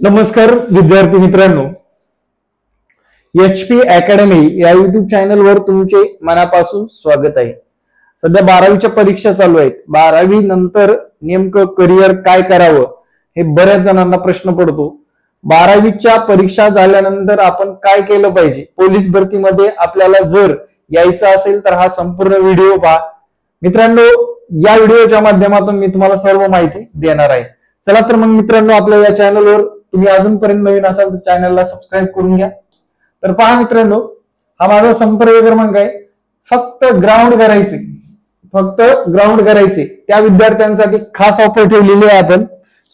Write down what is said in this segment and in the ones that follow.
नमस्कार विद्यार्थी मित्रांनो, HP अकॅडमी या युट्यूब चॅनलवर तुमचे मनापासून स्वागत आहे। सध्या 12वीच्या परीक्षा चालू आहेत। 12वी नंतर नेमकं करिअर काय करावं हे बऱ्याच जणांना प्रश्न पडतो। 12वीच्या परीक्षा झाल्यानंतर आपण काय केलं पाहिजे, पोलीस भरतीमध्ये आपल्याला जर यायचं असेल तर हा संपूर्ण व्हिडिओ पहा। मित्रांनो, या व्हिडिओच्या माध्यमातून मी तुम्हाला सर्व माहिती देणार आहे। चला तर मग मित्रांनो, आपल्या या चॅनलवर तुम्ही अजूनपर्यंत नवीन असाल तर चॅनलला सबस्क्राईब करून घ्या। तर पहा मित्रांनो, हा माझा संपर्क क्रमांक आहे। फक्त ग्राउंड करायचे त्या विद्यार्थ्यांसाठी खास ऑफर ठेवलेली आहे। आपण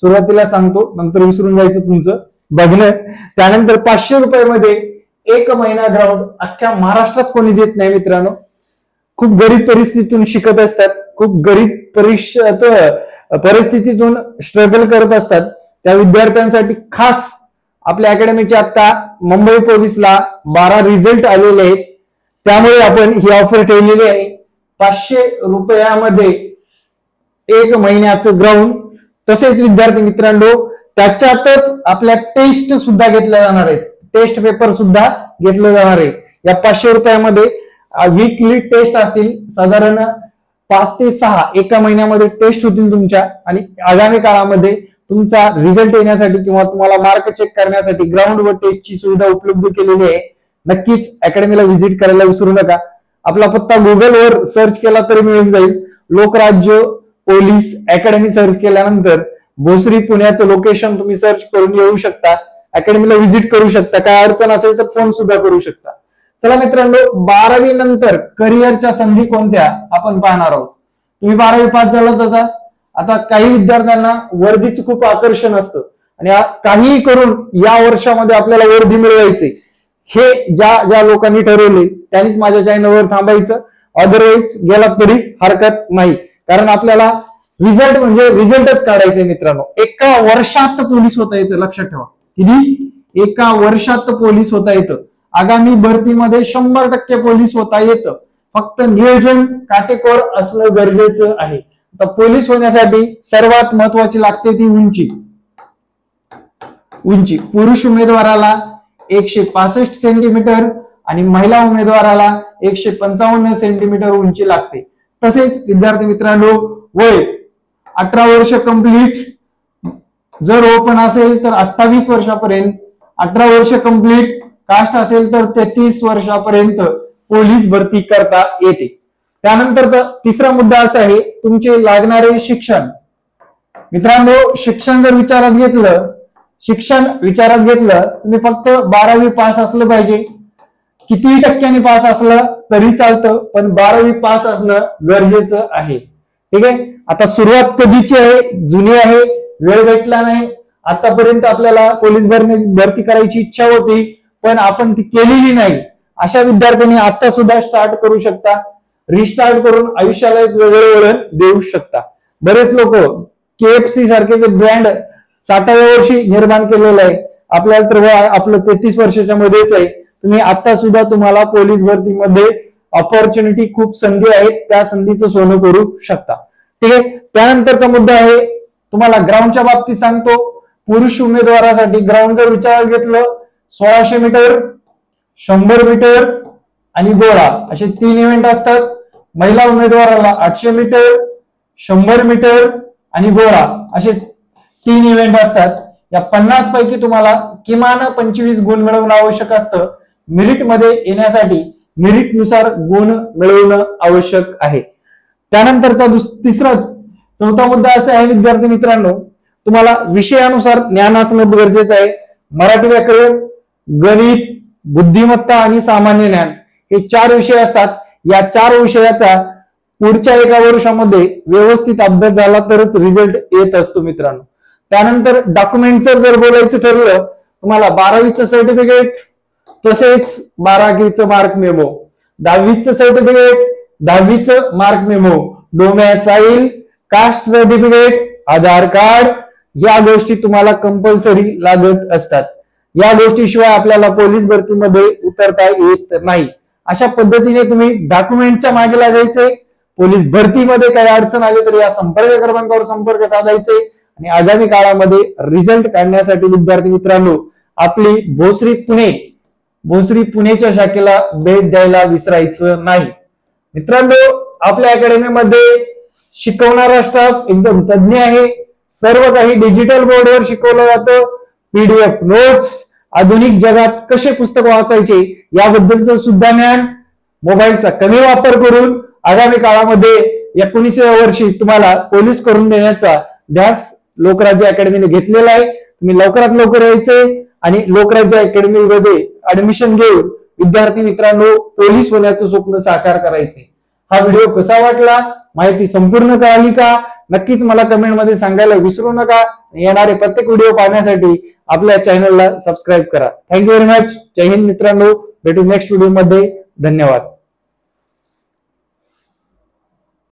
सुरुवातीला सांगतो, नंतर विसरून जायचं तुमचं बघणं। त्यानंतर 500 रुपयामध्ये 1 महिना ग्राउंड अख्ख्या महाराष्ट्रात कोणी देत नाही मित्रांनो। खूप गरीब परिस्थितीतून शिकत असतात, खूप गरीब परिस्थितीतून स्ट्रगल करत असतात त्या विद्यार्थ्यांसाठी खास आपल्या अकॅडमीचे आता मुंबई पोलीसला 12 रिझल्ट आलेले आहेत, त्यामुळे आपण ही ऑफर ठेवलेली आहे। 500 रुपयामध्ये 1 महिन्याचं ग्राउंड, तसेच विद्यार्थी मित्रांनो त्याच्यातच आपल्या टेस्ट सुद्धा घेतल्या जाणार आहेत, टेस्ट पेपर सुद्धा घेतलं जाणार आहे। या 500 रुपयामध्ये वीकली टेस्ट असतील, साधारण 5 ते 6 एका महिन्यामध्ये टेस्ट होतील तुमच्या, आणि आगामी काळामध्ये तुमचा रिझल्ट येण्यासाठी किंवा तुम्हाला मार्क चेक करण्यासाठी ग्राउंड व टेस्टची सुविधा उपलब्ध केलेली आहे। नक्कीच अकॅडमीला व्हिजिट करायला विसरू नका। आपला पत्ता गुगलवर सर्च केला तरी मिळून जाईल। लोकराज्य पोलीस अकॅडमी सर्च केल्यानंतर भोसरी पुण्याचं लोकेशन तुम्ही सर्च करून येऊ शकता, अकॅडमीला व्हिजिट करू शकता। काय अडचण असेल तर फोन सुद्धा करू शकता। चला मित्रांनो, 12वी नंतर करिअरच्या संधी कोणत्या आपण पाहणार आहोत। तुम्ही 12वी पास झालात, आता काही विद्यार्थ्यांना वर्दीचं खूप आकर्षण असतं आणि काहीही करून या वर्षामध्ये आपल्याला वर्दी मिळवायचे, हे ज्या लोकांनी ठरवले त्यांनीच माझ्या चॅनलवर थांबायचं, अदरवाईज गेला तरी हरकत नाही। कारण आपल्याला रिझल्ट म्हणजे रिझल्टच काढायचे मित्रांनो। एका वर्षात पोलीस होता येतं, लक्षात ठेवा। किती? एका वर्षात पोलीस होता येतं। आगामी भरतीमध्ये 100% पोलीस होता येतं, फक्त नियोजन काटेकोर असणं गरजेचं आहे। तर पोलीस होण्यासाठी सर्वात महत्वाची लागते ती उंची। पुरुष उमेदवाराला 165 सेंटीमीटर आणि महिला उमेदवाराला 155 सेंटीमीटर उंची लागते। तसेच विद्यार्थी मित्रांनो, वय 18 वर्ष कंप्लीट, जर ओपन असेल तर 28 वर्षापर्यंत, 18 वर्ष कंप्लीट कास्ट असेल तर 33 वर्षापर्यंत पोलीस भरती करता येते। त्यानंतरचा तिसरा मुद्दा असा आहे, तुमचे लागणारे शिक्षण। मित्रांनो, शिक्षण विचारात घेतलं तुम्ही फक्त 12वी पास असलं पाहिजे। कितीही टक्क्यांनी पास असलं तरी चालतं, पण 12वी पास असणं गरजेचं आहे। ठीक आहे। आता सुरुवात कधीची आहे? जुनी आहे, वेळ भेटला नाही। आतापर्यंत आपल्याला पोलीस भरती करायची इच्छा होती, पण आपण ती केलेली नाही। अशा विद्यार्थ्यांनी आता सुद्धा स्टार्ट करू शकता, रिस्टार्ट करून आयुष्याला एक वेगळं वळण देऊ शकता। बरेच लोक KFC सारखे जे ब्रँड 60व्या वर्षी निर्माण केलेलं आहे, आपल्याला तर आपलं 33 वर्षाच्या मध्येच आहे। तुम्ही आता सुद्धा तुम्हाला पोलीस भरतीमध्ये ऑपॉर्च्युनिटी, खूप संधी आहेत, त्या संधीचं सोनं करू शकता। ठीक आहे। त्यानंतरचा मुद्दा आहे, तुम्हाला ग्राउंडच्या बाबतीत सांगतो। पुरुष उमेदवारासाठी ग्राउंड जर विचारात घेतलं, 1600 मीटर, 100 मीटर आणि गोळा असे 3 इव्हेंट असतात। महिला उमेदवाराला 800 मीटर, 100 मीटर आणि गोळा असे 3 इव्हेंट असतात। या 50 पैकी तुम्हाला किमान 25 गुण मिळवणं आवश्यक असतं। मेरिटमध्ये येण्यासाठी मेरिटनुसार गुण मिळवणं आवश्यक आहे। त्यानंतरचा चौथा मुद्दा असा आहे विद्यार्थी मित्रांनो, तुम्हाला विषयानुसार ज्ञान असणं गरजेचं आहे। मराठी व्याकरण, गणित, बुद्धिमत्ता आणि सामान्य ज्ञान हे 4 विषय असतात। या 4 विषयाचा पुढच्या एका वर्षामध्ये व्यवस्थित अभ्यास झाला तरच रिझल्ट येत असतो मित्रांनो। त्यानंतर डॉक्युमेंटचं जर बोलायचं ठरलं, तुम्हाला 12वीचं सर्टिफिकेट, तसेच 12वीचं मार्क मेमो, 10वीचं सर्टिफिकेट, 10वीचं mark memo, domicile, caste certificate, Aadhaar card, या गोष्टी तुम्हाला कंपल्सरी लागत असतात। या गोष्टीशिवाय आपल्याला पोलीस भरतीमध्ये उतरता येत नाही। अशा पद्धतीने तुम्ही डॉक्युमेंटच्या मागे लागायचे। पोलीस भरतीमध्ये काही अडचण आली तर या संपर्क क्रमांकावर संपर्क साधायचे आणि आगामी काळामध्ये रिझल्ट काढण्यासाठी विद्यार्थी मित्रांनो आपली भोसरी पुणेच्या शाखेला भेट द्यायला विसरायचं नाही. मित्रांनो आपल्या अकॅडमीमध्ये शिकवणारा स्टाफ एकदम तज्ञ आहे. सर्व काही डिजिटल बोर्डवर शिकवलं जातं. PDF नोट्स, आधुनिक जगात कसे पुस्तक वाचायचे याबद्दलचं सुद्धा ज्ञान, मोबाईलचा कमी वापर करून आगामी काळामध्ये 19व्या वर्षी तुम्हाला पोलीस करून देण्याचा ध्यास लोकराज्य अकॅडमीने घेतलेला आहे. तुम्ही लवकरात लवकर यायचंय आणि लोकराज्य अकॅडमीमध्ये ऍडमिशन घेऊन विद्यार्थी मित्रांनो पोलीस होण्याचं स्वप्न साकार करायचे. हा व्हिडिओ कसा वाटला, माहिती संपूर्ण कळाली का, नक्कीच मला कमेंटमध्ये सांगायला विसरू नका. येणारे प्रत्येक व्हिडिओ पाहण्यासाठी आपल्या चॅनलला सबस्क्राईब करा. Thank you very much. जय हिंद मित्रांनो. भेटू नेक्स्ट व्हिडिओ मध्ये. धन्यवाद.